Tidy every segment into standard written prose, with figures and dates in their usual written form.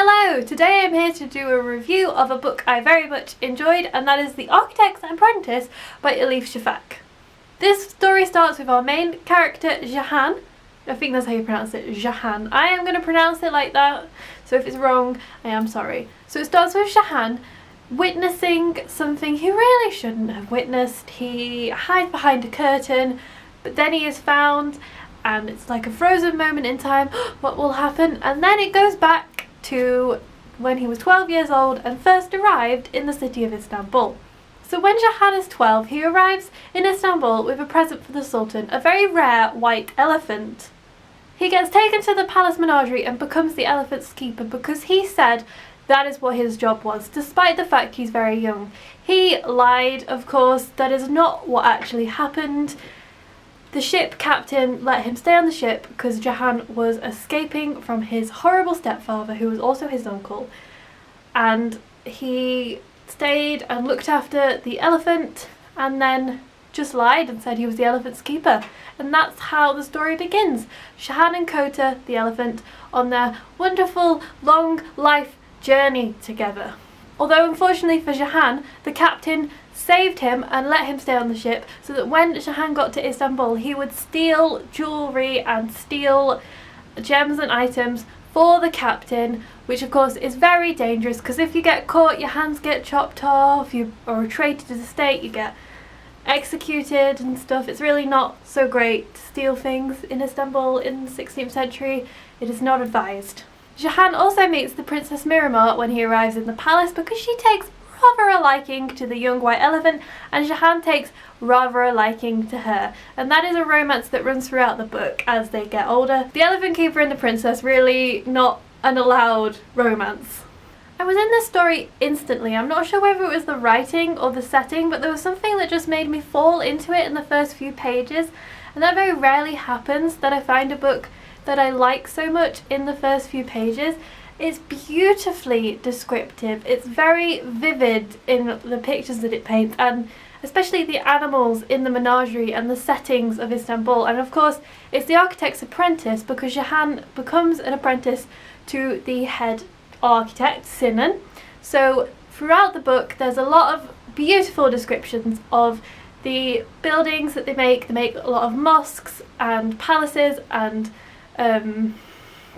Hello! Today I'm here to do a review of a book I very much enjoyed, and that is The Architect's Apprentice by Elif Shafak. This story starts with our main character, Jahan. I think that's how you pronounce it, Jahan. I am going to pronounce it like that, so if it's wrong, I am sorry. So it starts with Jahan witnessing something he really shouldn't have witnessed. He hides behind a curtain, but then he is found, and it's like a frozen moment in time. What will happen? And then it goes back to when he was 12 years old and first arrived in the city of Istanbul. So when Jahan is 12, he arrives in Istanbul with a present for the Sultan, a very rare white elephant. He gets taken to the palace menagerie and becomes the elephant's keeper because he said that is what his job was, despite the fact he's very young. He lied, of course. That is not what actually happened. The ship captain let him stay on the ship because Jahan was escaping from his horrible stepfather, who was also his uncle, and he stayed and looked after the elephant and then just lied and said he was the elephant's keeper. And that's how the story begins. Jahan and Kota, the elephant, on their wonderful long life journey together. Although unfortunately for Jahan, the captain saved him and let him stay on the ship so that when Jahan got to Istanbul, he would steal jewellery and steal gems and items for the captain, which of course is very dangerous because if you get caught, your hands get chopped off, you are a traitor to the state, you get executed and stuff. It's really not so great to steal things in Istanbul in the 16th century. It is not advised. Jahan also meets the Princess Miramar when he arrives in the palace because she takes rather a liking to the young white elephant, and Jahan takes rather a liking to her, and that is a romance that runs throughout the book as they get older. The elephant keeper and the princess, really not an allowed romance. I was in this story instantly. I'm not sure whether it was the writing or the setting, but there was something that just made me fall into it in the first few pages, and that very rarely happens, that I find a book that I like so much in the first few pages. It's beautifully descriptive, it's very vivid in the pictures that it paints, and especially the animals in the menagerie and the settings of Istanbul. And of course it's the architect's apprentice because Jahan becomes an apprentice to the head architect, Sinan. So throughout the book there's a lot of beautiful descriptions of the buildings that they make. They make a lot of mosques and palaces and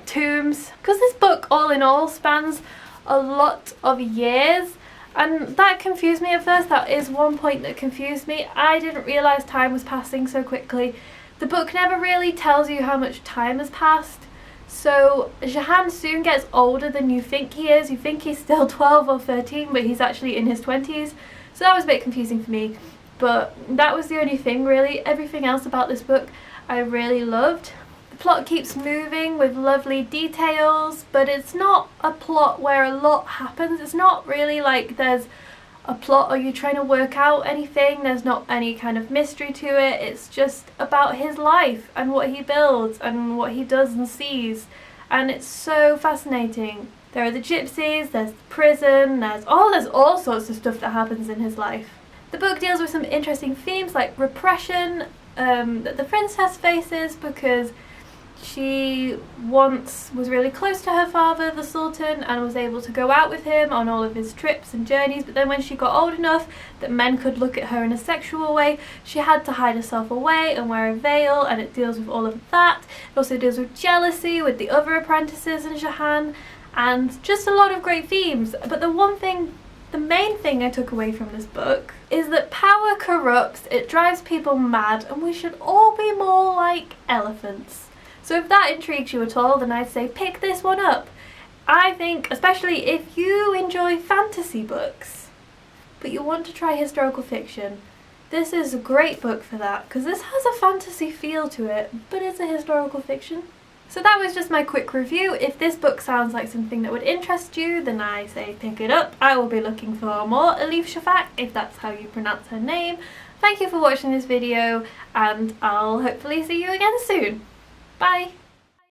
tombs, because this book all in all spans a lot of years, and that confused me at first. That is one point that confused me. I didn't realise time was passing so quickly. The book never really tells you how much time has passed, so Jahan soon gets older than you think he is. You think he's still 12 or 13, but he's actually in his 20s, so that was a bit confusing for me, but that was the only thing really. Everything else about this book I really loved. The plot keeps moving with lovely details, but it's not a plot where a lot happens. It's not really like there's a plot or you're trying to work out anything. There's not any kind of mystery to it. It's just about his life and what he builds and what he does and sees, and it's so fascinating. There are the gypsies, there's the prison, there's all sorts of stuff that happens in his life. The book deals with some interesting themes like repression that the princess faces because she once was really close to her father, the Sultan, and was able to go out with him on all of his trips and journeys, but then when she got old enough that men could look at her in a sexual way, she had to hide herself away and wear a veil, and it deals with all of that. It also deals with jealousy with the other apprentices and Jahan, and just a lot of great themes. But the main thing I took away from this book is that power corrupts, it drives people mad, and we should all be more like elephants. So if that intrigues you at all, then I'd say pick this one up. I think, especially if you enjoy fantasy books, but you want to try historical fiction, this is a great book for that, because this has a fantasy feel to it, but it's a historical fiction. So that was just my quick review. If this book sounds like something that would interest you, then I say pick it up. I will be looking for more Elif Shafak, if that's how you pronounce her name. Thank you for watching this video, and I'll hopefully see you again soon. Bye!